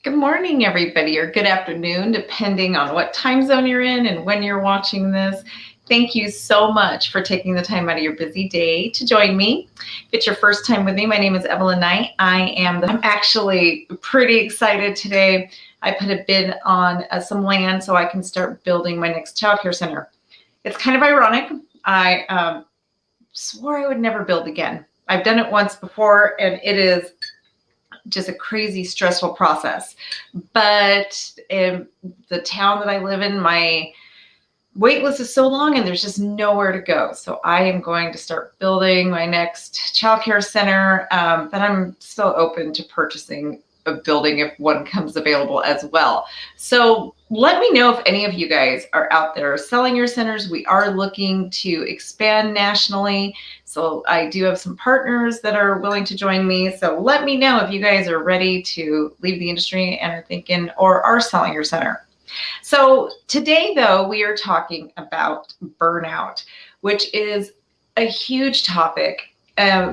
Good morning, everybody, or good afternoon, depending on what time zone you're in and when you're watching this. Thank you so much for taking the time out of your busy day to join me. If it's your first time with me, my name is Evelyn Knight. I'm actually pretty excited today. I put a bid on some land so I can start building my next childcare center. It's kind of ironic. I swore I would never build again. I've done it once before, and it is just a crazy stressful process. But in the town that I live in, my wait list is so long and there's just nowhere to go. So I am going to start building my next childcare center, but I'm still open to purchasing a building if one comes available as well. So let me know if any of you guys are out there selling your centers. We are looking to expand nationally. So I do have some partners that are willing to join me. So let me know if you guys are ready to leave the industry and are thinking or are selling your center. So today, though, we are talking about burnout, which is a huge topic.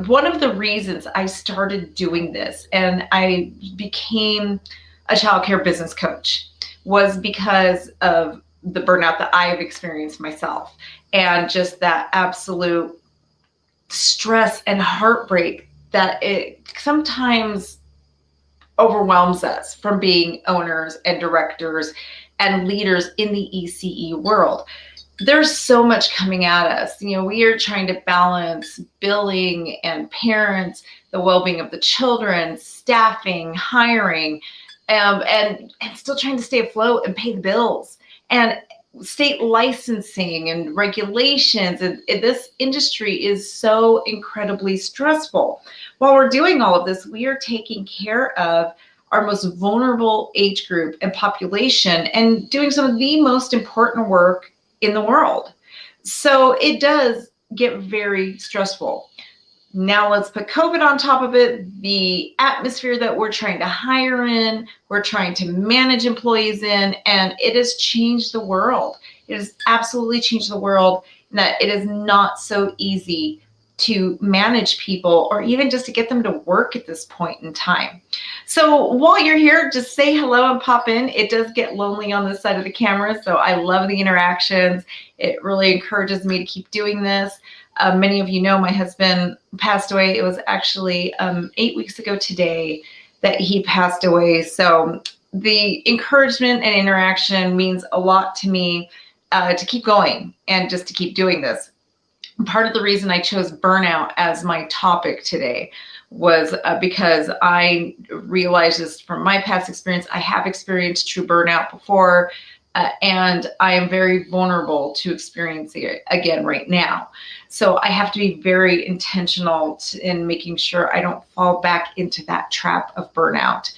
One of the reasons I started doing this and I became a childcare business coach was because of the burnout that I have experienced myself and just that absolute stress and heartbreak that it sometimes overwhelms us from being owners and directors and leaders in the ECE world. There's so much coming at us. We are trying to balance billing and parents, the well-being of the children, staffing, hiring, and still trying to stay afloat and pay the bills. And state licensing and regulations. And this industry is so incredibly stressful. While we're doing all of this, we are taking care of our most vulnerable age group and population and doing some of the most important work in the world. So it does get very stressful. Now let's put COVID on top of it, the atmosphere that we're trying to hire in, we're trying to manage employees in, and it has changed the world. It has absolutely changed the world, and that it is not so easy to manage people or even just to get them to work at this point in time. So while you're here, just say hello and pop in. It does get lonely on this side of the camera, so I love the interactions. It really encourages me to keep doing this. Many of you know my husband passed away. It was actually 8 weeks ago today that he passed away. So the encouragement and interaction means a lot to me to keep going and just to keep doing this. Part of the reason I chose burnout as my topic today was because I realized this from my past experience. I have experienced true burnout before, and I am very vulnerable to experiencing it again right now. So I have to be very intentional in making sure I don't fall back into that trap of burnout.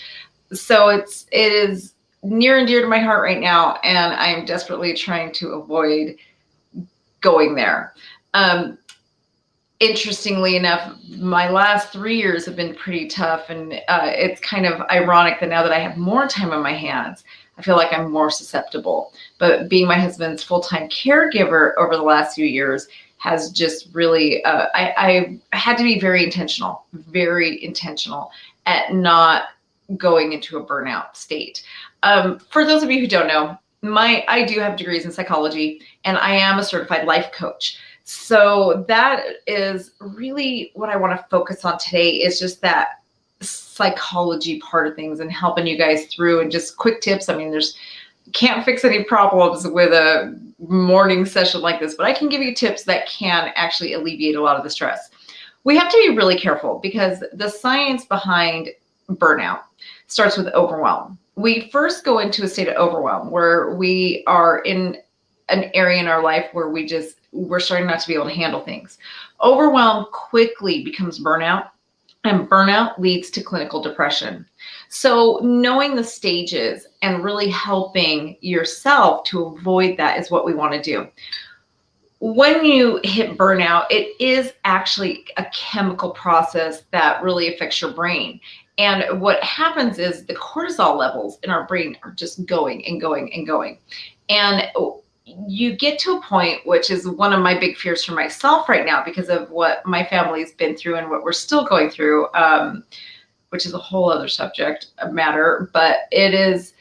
So it is near and dear to my heart right now, and I'm desperately trying to avoid going there. Interestingly enough, my last 3 years have been pretty tough, and it's kind of ironic that now that I have more time on my hands, I feel like I'm more susceptible. But being my husband's full-time caregiver over the last few years has just really, I had to be very intentional at not going into a burnout state. For those of you who don't know, I do have degrees in psychology, and I am a certified life coach. So that is really what I want to focus on today, is just that psychology part of things and helping you guys through, and just quick tips. I mean, can't fix any problems with a morning session like this, but I can give you tips that can actually alleviate a lot of the stress. We have to be really careful because the science behind burnout starts with overwhelm. We first go into a state of overwhelm where we are in an area in our life where we're starting not to be able to handle things. Overwhelm quickly becomes burnout, and burnout leads to clinical depression. So knowing the stages and really helping yourself to avoid that is what we want to do. When you hit burnout, it is actually a chemical process that really affects your brain. And what happens is the cortisol levels in our brain are just going and going and going. And you get to a point, which is one of my big fears for myself right now because of what my family's been through and what we're still going through. which is a whole other subject matter, but it is,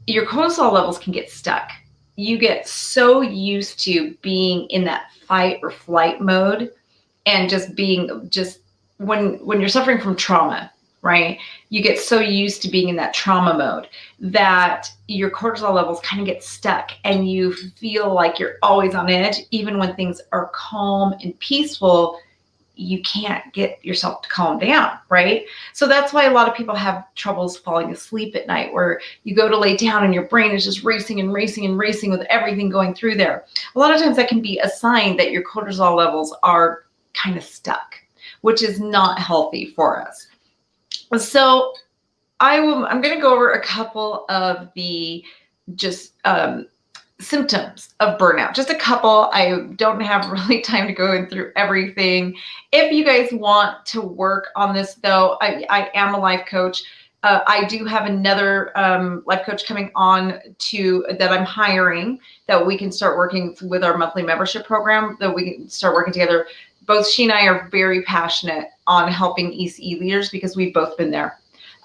your cortisol levels can get stuck. You get so used to being in that fight or flight mode, and just when you're suffering from trauma, right? You get so used to being in that trauma mode that your cortisol levels kind of get stuck, and you feel like you're always on edge. Even when things are calm and peaceful, you can't get yourself to calm down, right? So that's why a lot of people have troubles falling asleep at night, where you go to lay down and your brain is just racing and racing and racing with everything going through there. A lot of times that can be a sign that your cortisol levels are kind of stuck, which is not healthy for us. So I'm going to go over a couple of the just symptoms of burnout. Just a couple. I don't have really time to go through everything. If you guys want to work on this, though, I am a life coach. I do have another life coach coming on that I'm hiring, that we can start working with our monthly membership program, that we can start working together. Both she and I are very passionate on helping ECE leaders, because we've both been there.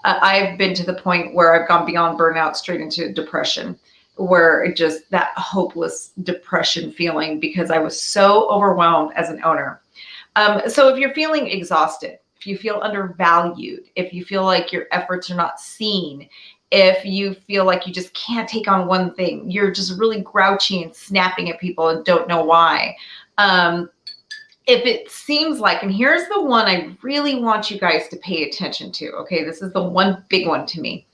I've been to the point where I've gone beyond burnout straight into depression, where it just, that hopeless depression feeling, because I was so overwhelmed as an owner. So if you're feeling exhausted, if you feel undervalued, if you feel like your efforts are not seen, if you feel like you just can't take on one thing, you're just really grouchy and snapping at people and don't know why. If it seems like, and here's the one I really want you guys to pay attention to, okay? This is the one big one to me.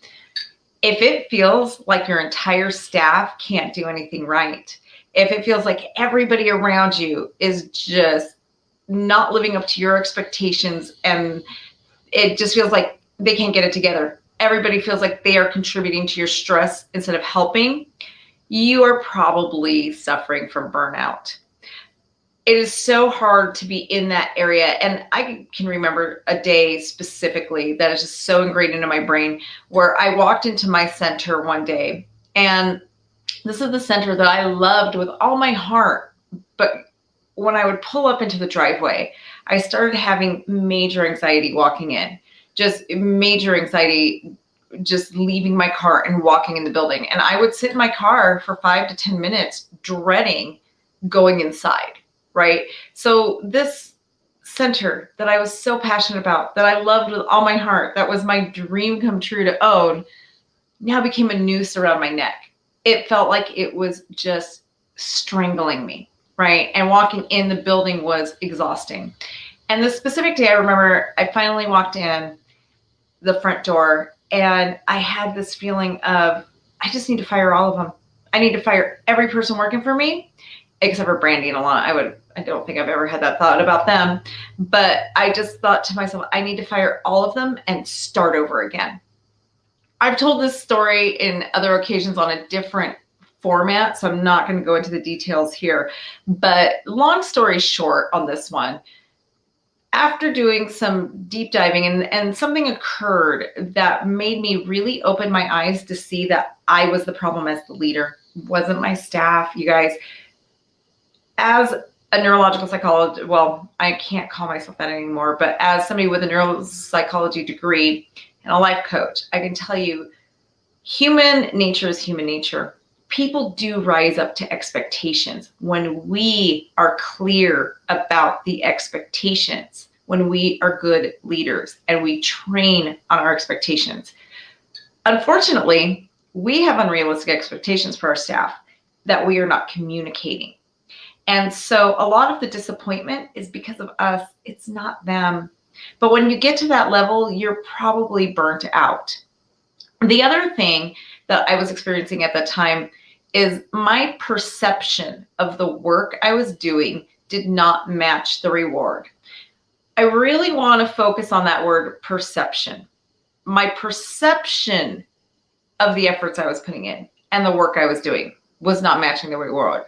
If it feels like your entire staff can't do anything right, if it feels like everybody around you is just not living up to your expectations, and it just feels like they can't get it together, everybody feels like they are contributing to your stress instead of helping, you are probably suffering from burnout. It is so hard to be in that area. And I can remember a day specifically that is just so ingrained into my brain, where I walked into my center one day, and this is the center that I loved with all my heart. But when I would pull up into the driveway, I started having major anxiety walking in, just major anxiety, just leaving my car and walking in the building. And I would sit in my car for 5 to 10 minutes dreading going inside. Right? So this center that I was so passionate about, that I loved with all my heart, that was my dream come true to own, now became a noose around my neck. It felt like it was just strangling me, right? And walking in the building was exhausting. And the specific day, I remember I finally walked in the front door, and I had this feeling of, I just need to fire all of them. I need to fire every person working for me, except for Brandy and Alana. I don't think I've ever had that thought about them, but I just thought to myself, I need to fire all of them and start over again. I've told this story in other occasions on a different format, so I'm not going to go into the details here, but long story short on this one, after doing some deep diving, and something occurred that made me really open my eyes to see that I was the problem as the leader. It wasn't my staff, you guys. As a neurological psychologist, well, I can't call myself that anymore, but as somebody with a neuropsychology degree and a life coach, I can tell you, human nature is human nature. People do rise up to expectations when we are clear about the expectations, when we are good leaders and we train on our expectations. Unfortunately, we have unrealistic expectations for our staff that we are not communicating. And so a lot of the disappointment is because of us. It's not them. But when you get to that level, you're probably burnt out. The other thing that I was experiencing at that time is my perception of the work I was doing did not match the reward. I really want to focus on that word perception. My perception of the efforts I was putting in and the work I was doing was not matching the reward.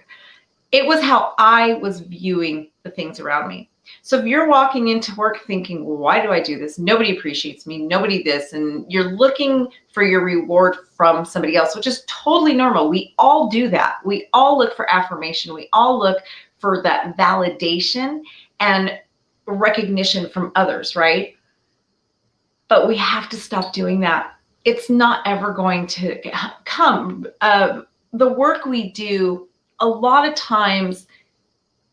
It was how I was viewing the things around me. So if you're walking into work thinking, well, why do I do this? Nobody appreciates me, nobody this, and you're looking for your reward from somebody else, which is totally normal. We all do that. We all look for affirmation. We all look for that validation and recognition from others, right? But we have to stop doing that. It's not ever going to come. The work we do a lot of times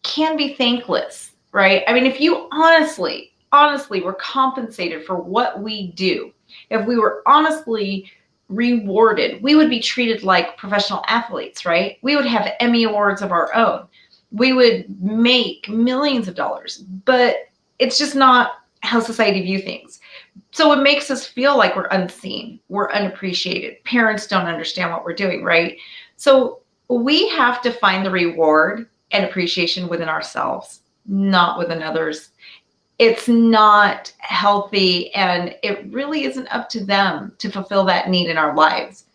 can be thankless, right? I mean, if you honestly were compensated for what we do, if we were honestly rewarded, we would be treated like professional athletes, right? We would have Emmy Awards of our own. We would make millions of dollars, but it's just not how society views things. So it makes us feel like we're unseen, we're unappreciated. Parents don't understand what we're doing, right? So we have to find the reward and appreciation within ourselves, not within others. It's not healthy, and it really isn't up to them to fulfill that need in our lives.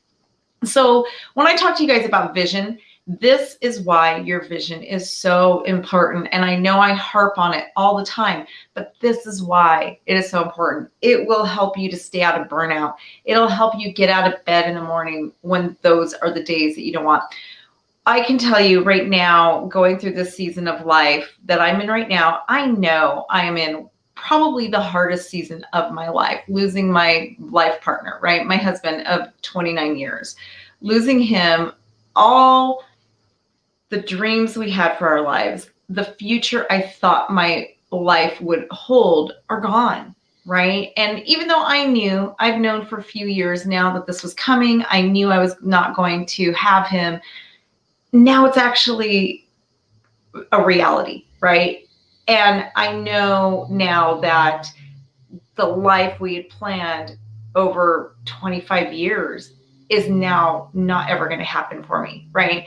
So when I talk to you guys about vision, this is why your vision is so important. And I know I harp on it all the time, but this is why it is so important. It will help you to stay out of burnout. It'll help you get out of bed in the morning when those are the days that you don't want. I can tell you right now, going through this season of life that I'm in right now, I know I am in probably the hardest season of my life, losing my life partner, right? My husband of 29 years, losing him, all the dreams we had for our lives, the future I thought my life would hold are gone, right? And even though I've known for a few years now that this was coming, I knew I was not going to have him. Now it's actually a reality, right? And I know now that the life we had planned over 25 years is now not ever going to happen for me, right?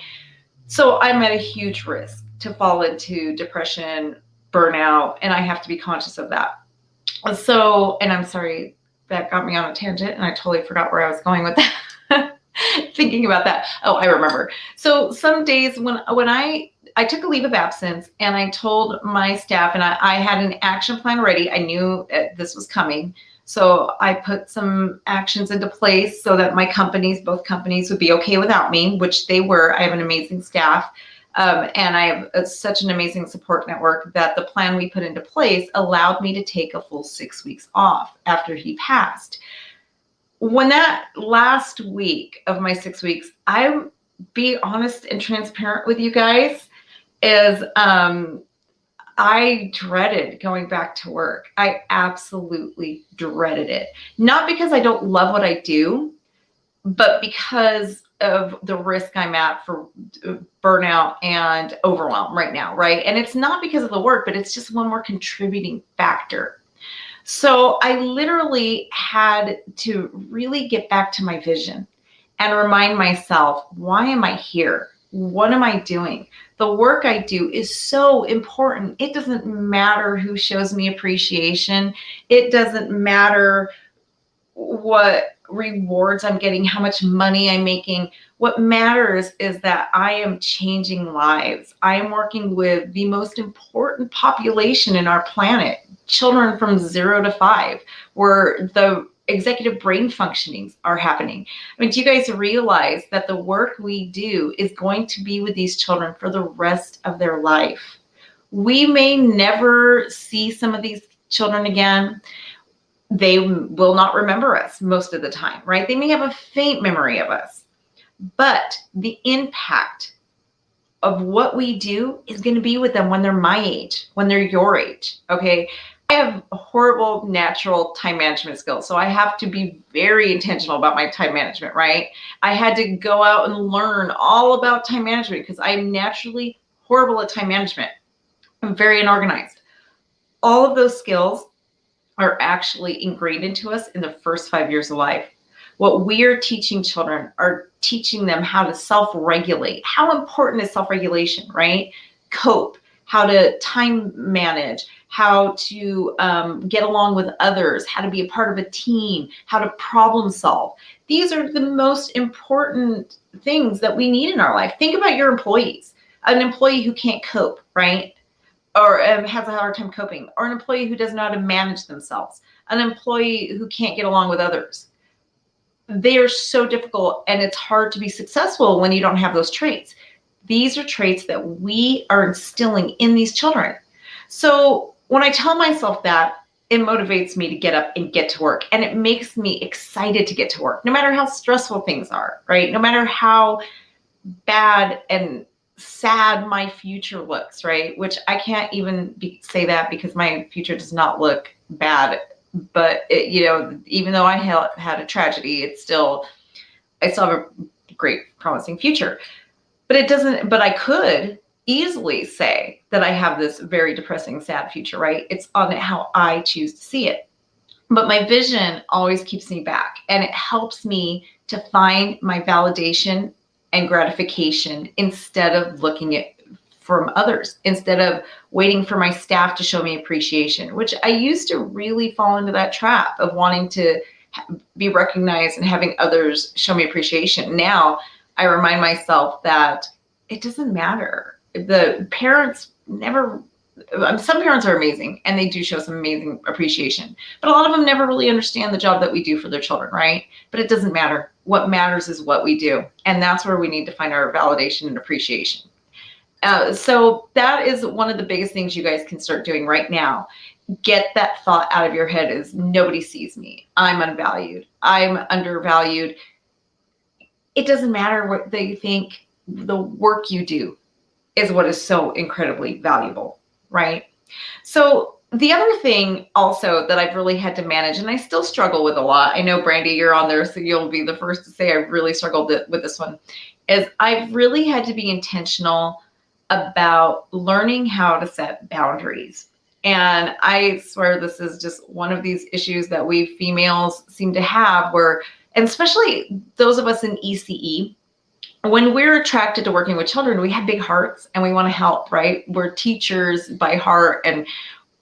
So I'm at a huge risk to fall into depression, burnout, and I have to be conscious of that. So, and I'm sorry, that got me on a tangent and I totally forgot where I was going with that. Thinking about that. Oh, I remember. So some days when I took a leave of absence and I told my staff, and I had an action plan ready. I knew this was coming. So I put some actions into place so that both companies would be okay without me, which they were. I have an amazing staff. And I have such an amazing support network that the plan we put into place allowed me to take a full 6 weeks off after he passed. When that last week of my 6 weeks, I'm be honest and transparent with you guys, is I dreaded going back to work. I absolutely dreaded it. Not because I don't love what I do, but because of the risk I'm at for burnout and overwhelm right now, right? And it's not because of the work, but it's just one more contributing factor. So I literally had to really get back to my vision and remind myself, why am I here? What am I doing? The work I do is so important. It doesn't matter who shows me appreciation. It doesn't matter what rewards I'm getting, how much money I'm making. What matters is that I am changing lives. I am working with the most important population in our planet, children from 0 to 5, where the executive brain functionings are happening. I mean, do you guys realize that the work we do is going to be with these children for the rest of their life? We may never see some of these children again. They will not remember us most of the time, right? They may have a faint memory of us, but the impact of what we do is going to be with them when they're my age, when they're your age, okay? I have horrible natural time management skills, so I have to be very intentional about my time management, right? I had to go out and learn all about time management because I'm naturally horrible at time management. I'm very unorganized. All of those skills are actually ingrained into us in the first 5 years of life. What we are teaching children are teaching them how to self-regulate. How important is self-regulation, right? Cope, how to time manage, how to get along with others, how to be a part of a team, how to problem solve. These are the most important things that we need in our life. Think about your employees. An employee who can't cope, right? Or has a hard time coping, or an employee who doesn't know how to manage themselves, an employee who can't get along with others. They are so difficult, and it's hard to be successful when you don't have those traits. These are traits that we are instilling in these children. So when I tell myself that, it motivates me to get up and get to work. And it makes me excited to get to work, no matter how stressful things are, right? No matter how bad and sad my future looks, right? Which I can't even say that because my future does not look bad. But even though I had a tragedy, I still have a great, promising future. But it doesn't. But I could easily say that I have this very depressing, sad future, right? It's on how I choose to see it. But my vision always keeps me back, and it helps me to find my validation and gratification instead of looking at from others, instead of waiting for my staff to show me appreciation, which I used to really fall into that trap of wanting to be recognized and having others show me appreciation. Now I remind myself that it doesn't matter. The parents never, some parents are amazing and they do show some amazing appreciation, but a lot of them never really understand the job that we do for their children, right? But it doesn't matter. What matters is what we do. And that's where we need to find our validation and appreciation. So that is one of the biggest things you guys can start doing right now. Get that thought out of your head is nobody sees me. I'm unvalued. I'm undervalued. It doesn't matter what they think. The work you do is what is so incredibly valuable, right? So the other thing also that I've really had to manage, and I still struggle with a lot, I know Brandy, you're on there, so you'll be the first to say I really struggled with this one, is I've really had to be intentional about learning how to set boundaries. And I swear this is just one of these issues that we females seem to have where, and especially those of us in ECE, when we're attracted to working with children, we have big hearts and we want to help, right? We're teachers by heart and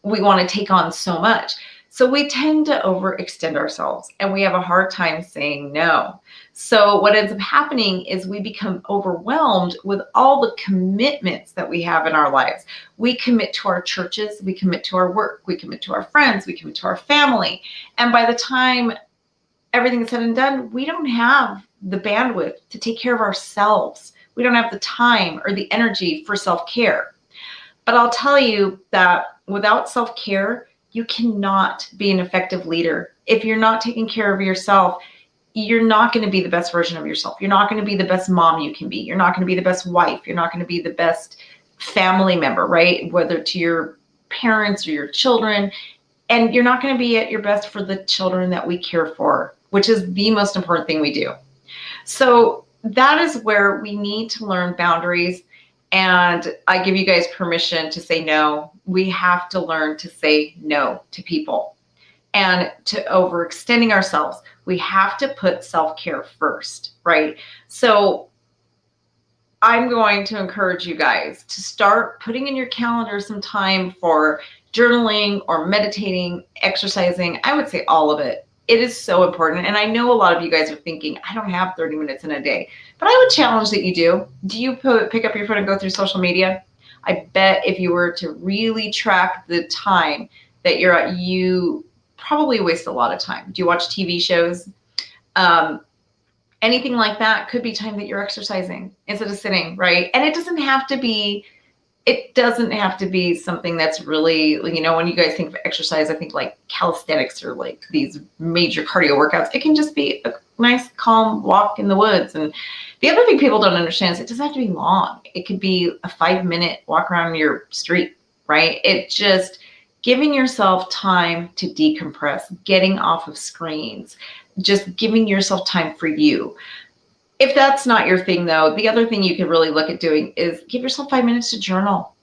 we want to take on so much. So we tend to overextend ourselves and we have a hard time saying no. So what ends up happening is we become overwhelmed with all the commitments that we have in our lives. We commit to our churches, we commit to our work, we commit to our friends, we commit to our family. And by the time everything's said and done, we don't have the bandwidth to take care of ourselves. We don't have the time or the energy for self-care. But I'll tell you that without self-care, you cannot be an effective leader. If you're not taking care of yourself, you're not going to be the best version of yourself. You're not going to be the best mom you can be. You're not going to be the best wife. You're not going to be the best family member, right? Whether to your parents or your children. And you're not going to be at your best for the children that we care for, which is the most important thing we do. So that is where we need to learn boundaries. And I give you guys permission to say no. We have to learn to say no to people and to overextending ourselves. We have to put self-care first, right? So I'm going to encourage you guys to start putting in your calendar some time for journaling or meditating, exercising. I would say all of it. It is so important. And I know a lot of you guys are thinking, I don't have 30 minutes in a day, but I would challenge that you do. Do you pick up your phone and go through social media? I bet if you were to really track the time that you're at, you probably waste a lot of time. Do you watch TV shows? Anything like that could be time that you're exercising instead of sitting, right? And it doesn't have to be something that's really, when you guys think of exercise, I think like calisthenics or like these major cardio workouts. It can just be a nice, calm walk in the woods. And the other thing people don't understand is it doesn't have to be long. It could be a 5-minute walk around your street, right? It just giving yourself time to decompress, getting off of screens, just giving yourself time for you. If that's not your thing, though, the other thing you could really look at doing is give yourself 5 minutes to journal.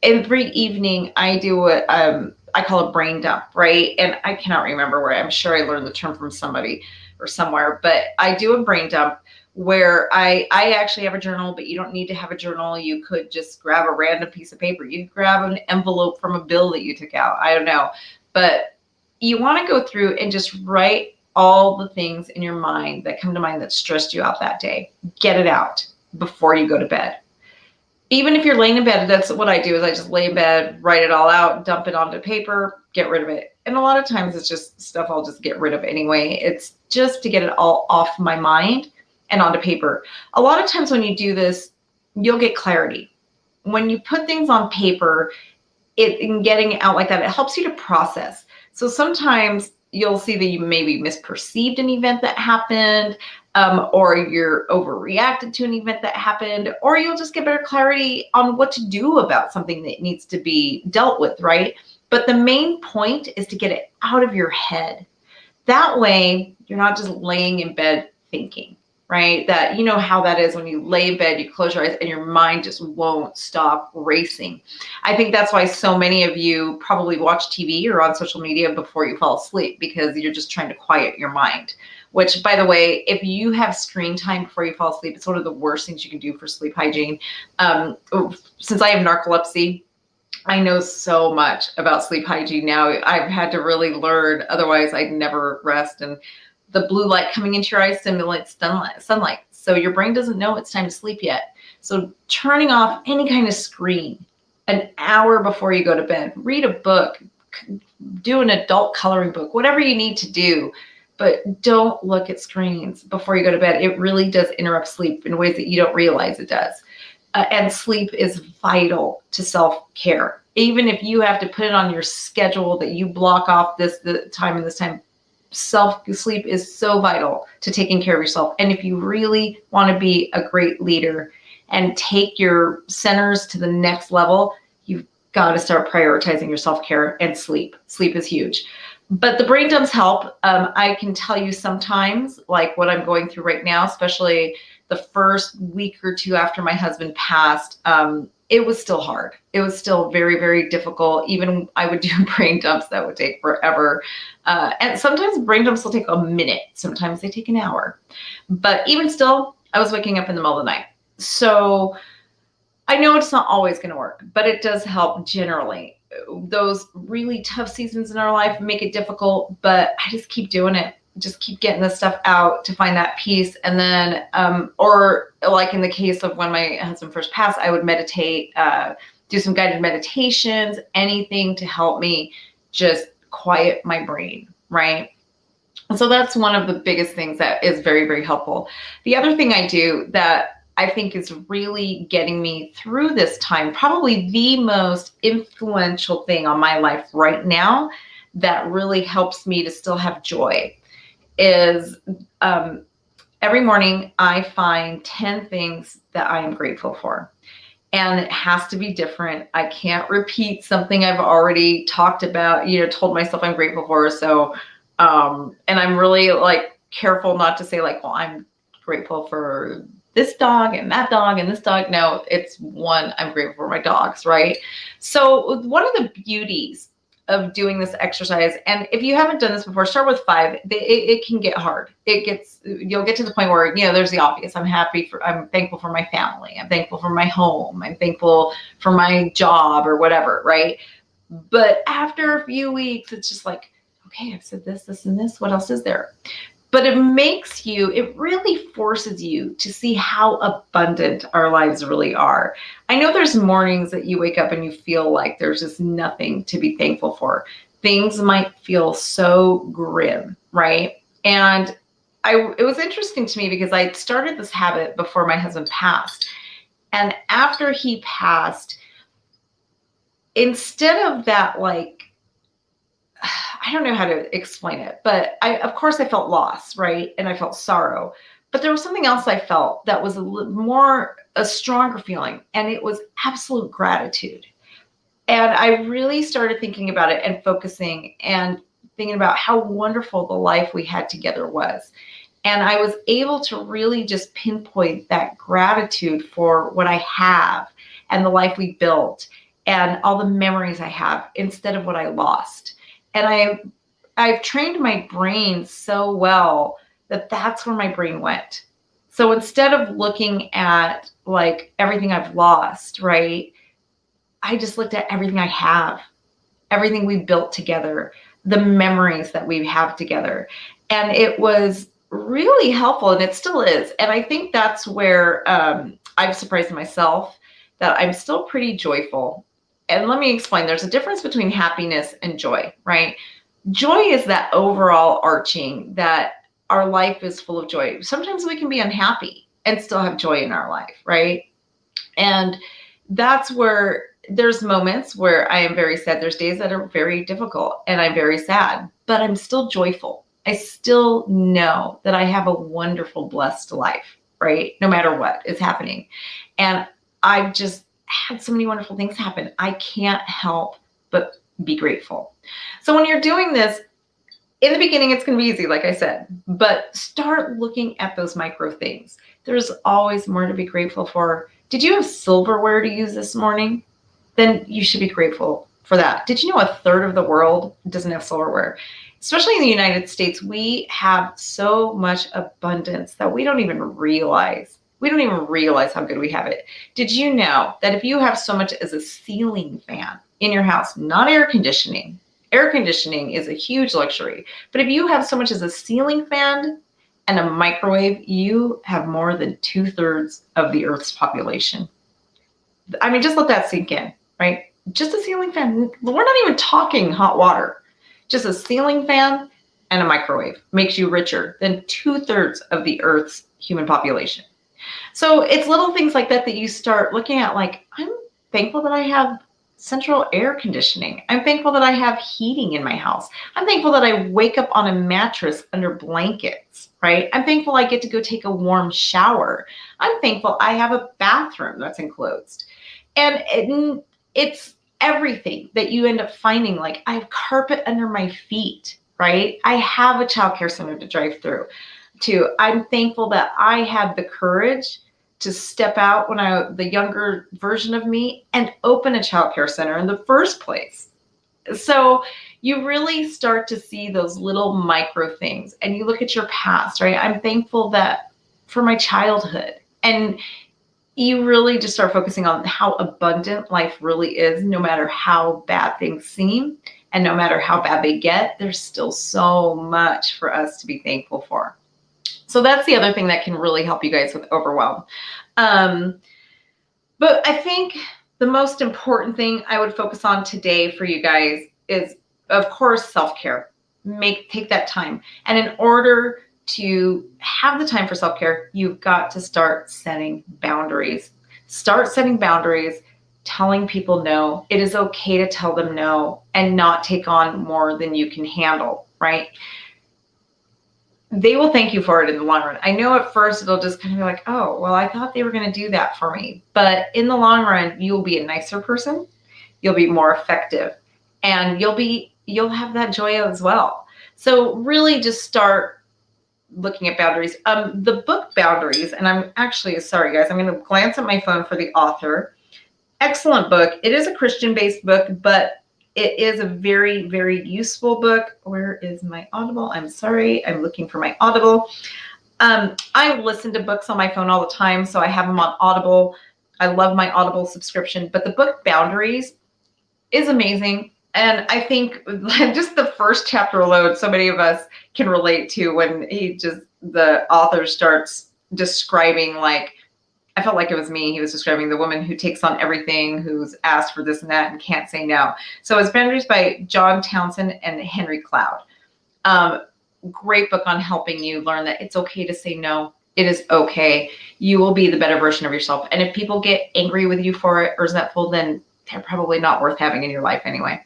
Every evening, I do what I call a brain dump, right? And I cannot remember where. I'm sure I learned the term from somebody or somewhere, but I do a brain dump where I actually have a journal, but you don't need to have a journal. You could just grab a random piece of paper. You could grab an envelope from a bill that you took out. I don't know. But you want to go through and just write all the things in your mind that come to mind that stressed you out that day. Get it out before you go to bed. Even if you're laying in bed, that's what I do is I just lay in bed, write it all out, dump it onto paper, get rid of it. And a lot of times it's just stuff I'll just get rid of anyway. It's just to get it all off my mind and onto paper. A lot of times when you do this, you'll get clarity. When you put things on paper, in getting it out like that, it helps you to process. So sometimes you'll see that you maybe misperceived an event that happened, or you're overreacted to an event that happened, or you'll just get better clarity on what to do about something that needs to be dealt with, right? But the main point is to get it out of your head. That way, you're not just laying in bed thinking, right? That, you know how that is when you lay in bed, you close your eyes and your mind just won't stop racing. I think that's why so many of you probably watch TV or on social media before you fall asleep, because you're just trying to quiet your mind. Which, by the way, if you have screen time before you fall asleep, it's one of the worst things you can do for sleep hygiene. Since I have narcolepsy, I know so much about sleep hygiene now. I've had to really learn, otherwise I'd never rest. And the blue light coming into your eyes simulates sunlight. So your brain doesn't know it's time to sleep yet. So turning off any kind of screen an hour before you go to bed, read a book, do an adult coloring book, whatever you need to do, but don't look at screens before you go to bed. It really does interrupt sleep in ways that you don't realize it does. And sleep is vital to self-care. Even if you have to put it on your schedule that you block off the time and this time, sleep is so vital to taking care of yourself. And if you really want to be a great leader and take your centers to the next level, you've got to start prioritizing your self-care and sleep. Sleep is huge. But the brain dumps help. I can tell you sometimes, like what I'm going through right now, especially the first week or two after my husband passed, it was still hard. It was still very, very difficult. Even I would do brain dumps that would take forever. And sometimes brain dumps will take a minute. Sometimes they take an hour. But even still, I was waking up in the middle of the night. So I know it's not always going to work, but it does help generally. Those really tough seasons in our life make it difficult, but I just keep doing it. Just keep getting this stuff out to find that peace. And then, or like in the case of when my husband first passed, I would meditate, do some guided meditations, anything to help me just quiet my brain, right? And so that's one of the biggest things that is very, very helpful. The other thing I do that I think is really getting me through this time, probably the most influential thing on my life right now that really helps me to still have joy, is every morning I find 10 things that I am grateful for. And it has to be different. I can't repeat something I've already talked about, told myself I'm grateful for. So, and I'm really like careful not to say like, well, I'm grateful for this dog and that dog and this dog. No, it's one, I'm grateful for my dogs, right? So one of the beauties of doing this exercise, and if you haven't done this before, start with 5. It can get hard. You'll get to the point where, there's the obvious. I'm thankful for my family. I'm thankful for my home. I'm thankful for my job or whatever, right? But after a few weeks, it's just like, okay, I've said this, this, and this. What else is there? But it really forces you to see how abundant our lives really are. I know there's mornings that you wake up and you feel like there's just nothing to be thankful for. Things might feel so grim, right? And it was interesting to me because I started this habit before my husband passed. And after he passed, instead of that, like, I don't know how to explain it, but of course I felt loss, right? And I felt sorrow, but there was something else I felt that was a stronger feeling, and it was absolute gratitude. And I really started thinking about it and focusing and thinking about how wonderful the life we had together was. And I was able to really just pinpoint that gratitude for what I have and the life we built and all the memories I have instead of what I lost. And I've trained my brain so well that that's where my brain went. So instead of looking at like everything I've lost, right, I just looked at everything I have, everything we built together, the memories that we have together. And it was really helpful, and it still is. And I think that's where I've surprised myself that I'm still pretty joyful. And let me explain, there's a difference between happiness and joy, right? Joy is that overall arching that our life is full of joy. Sometimes we can be unhappy and still have joy in our life, right? And that's where there's moments where I am very sad. There's days that are very difficult and I'm very sad, but I'm still joyful. I still know that I have a wonderful, blessed life, right? No matter what is happening. And I've just had so many wonderful things happen. I can't help but be grateful. So when you're doing this, in the beginning, it's going to be easy, like I said, but start looking at those micro things. There's always more to be grateful for. Did you have silverware to use this morning? Then you should be grateful for that. Did you know a third of the world doesn't have silverware? Especially in the United States, we have so much abundance that we don't even realize. We don't even realize how good we have it. Did you know that if you have so much as a ceiling fan in your house, not air conditioning is a huge luxury, but if you have so much as a ceiling fan and a microwave, you have more than 2/3 of the Earth's population. I mean, just let that sink in, right? Just a ceiling fan. We're not even talking hot water. Just a ceiling fan and a microwave makes you richer than 2/3 of the Earth's human population. So it's little things like that that you start looking at, like, I'm thankful that I have central air conditioning. I'm thankful that I have heating in my house. I'm thankful that I wake up on a mattress under blankets, right? I'm thankful I get to go take a warm shower. I'm thankful I have a bathroom that's enclosed. And it's everything that you end up finding. Like, I have carpet under my feet, right? I have a childcare center to drive through to. I'm thankful that I had the courage to step out when the younger version of me, and open a childcare center in the first place. So you really start to see those little micro things, and you look at your past, right? I'm thankful that for my childhood, and you really just start focusing on how abundant life really is. No matter how bad things seem and no matter how bad they get, there's still so much for us to be thankful for. So that's the other thing that can really help you guys with overwhelm. But I think the most important thing I would focus on today for you guys is, of course, self-care. Take that time. And in order to have the time for self-care, you've got to start setting boundaries. Start setting boundaries, telling people no. It is okay to tell them no and not take on more than you can handle, right? They will thank you for it in the long run. I know at first it'll just kind of be like, oh, well, I thought they were going to do that for me. But in the long run, you'll be a nicer person. You'll be more effective, and you'll have that joy as well. So really just start looking at boundaries. The book Boundaries, and I'm actually, sorry guys, I'm going to glance at my phone for the author. Excellent book. It is a Christian-based book, but it is a very, very useful book. Where is my Audible? I'm sorry. I'm looking for my Audible. I listen to books on my phone all the time, so I have them on Audible. I love my Audible subscription, but the book Boundaries is amazing. And I think just the first chapter alone, so many of us can relate to when the author starts describing, like, I felt like it was me. He was describing the woman who takes on everything, who's asked for this and that and can't say no. So it's Boundaries by John Townsend and Henry Cloud. Great book on helping you learn that it's okay to say no. It is okay. You will be the better version of yourself. And if people get angry with you for it or resentful, then they're probably not worth having in your life anyway.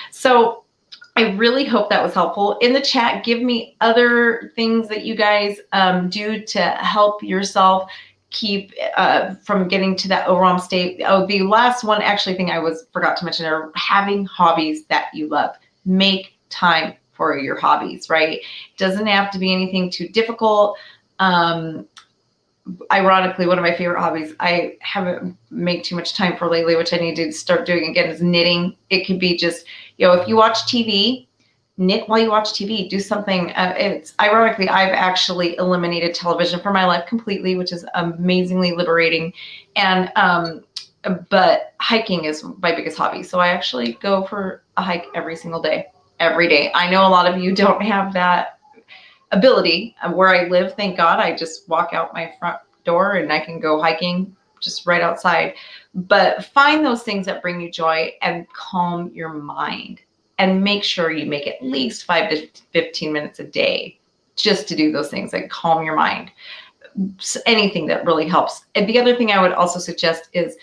So I really hope that was helpful. In the chat, give me other things that you guys do to help yourself keep from getting to that overwhelm state. Oh, the last one actually thing I forgot to mention are having hobbies that you love. Make time for your hobbies, right? Doesn't have to be anything too difficult. Ironically, one of my favorite hobbies I haven't made too much time for lately, which I need to start doing again, is knitting. It could be just, if you watch TV, knit while you watch TV, do something. It's ironically, I've actually eliminated television from my life completely, which is amazingly liberating. And, but hiking is my biggest hobby. So I actually go for a hike every single day, every day. I know a lot of you don't have that ability. Where I live, thank God, I just walk out my front door and I can go hiking just right outside. But find those things that bring you joy and calm your mind. And make sure you make at least 5 to 15 minutes a day just to do those things, like calm your mind. Anything that really helps. And the other thing I would also suggest is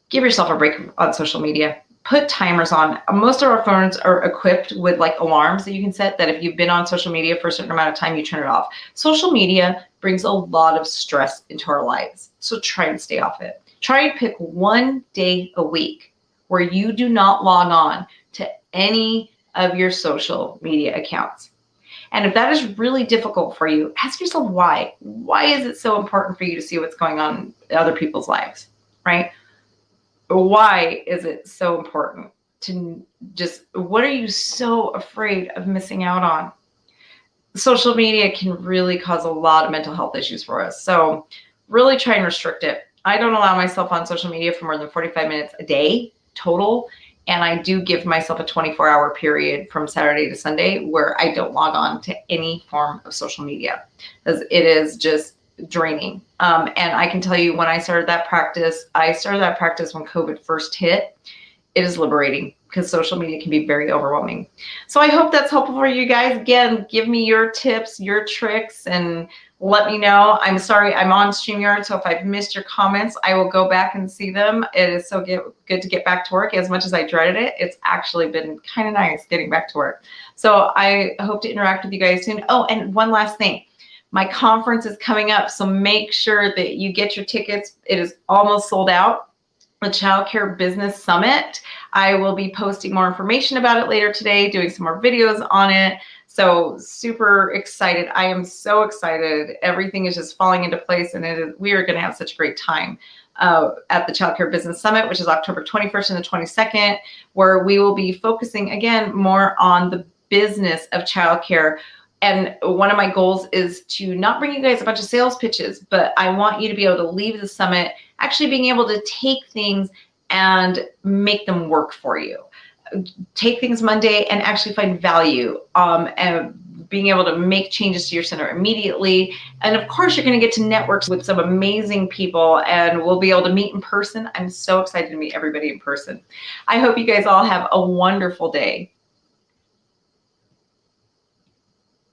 give yourself a break on social media. Put timers on. Most of our phones are equipped with like alarms that you can set that if you've been on social media for a certain amount of time, you turn it off. Social media brings a lot of stress into our lives. So try and stay off it. Try and pick one day a week where you do not log on to any of your social media accounts. And if that is really difficult for you, ask yourself why. Why is it so important for you to see what's going on in other people's lives, right? Why is it so important to just, what are you so afraid of missing out on? Social media can really cause a lot of mental health issues for us. So really try and restrict it. I don't allow myself on social media for more than 45 minutes a day total. And I do give myself a 24-hour period from Saturday to Sunday where I don't log on to any form of social media, because it is just draining. And I can tell you, when I started that practice when COVID first hit. It is liberating because social media can be very overwhelming. So I hope that's helpful for you guys. Again, give me your tips, your tricks, and let me know. I'm sorry, I'm on StreamYard, so if I've missed your comments, I will go back and see them. It is so good to get back to work. As much as I dreaded it, it's actually been kind of nice getting back to work. So I hope to interact with you guys soon. Oh, and one last thing. My conference is coming up, so make sure that you get your tickets. It is almost sold out. The Childcare Business Summit. I will be posting more information about it later today, doing some more videos on it. So super excited. I am so excited. Everything is just falling into place, and we are going to have such a great time at the Childcare Business Summit, which is October 21st and the 22nd, where we will be focusing again more on the business of childcare. And one of my goals is to not bring you guys a bunch of sales pitches, but I want you to be able to leave the summit actually being able to take things and make them work for you. Take things Monday and actually find value, and being able to make changes to your center immediately. And of course, you're going to get to network with some amazing people, and we'll be able to meet in person. I'm so excited to meet everybody in person. I hope you guys all have a wonderful day.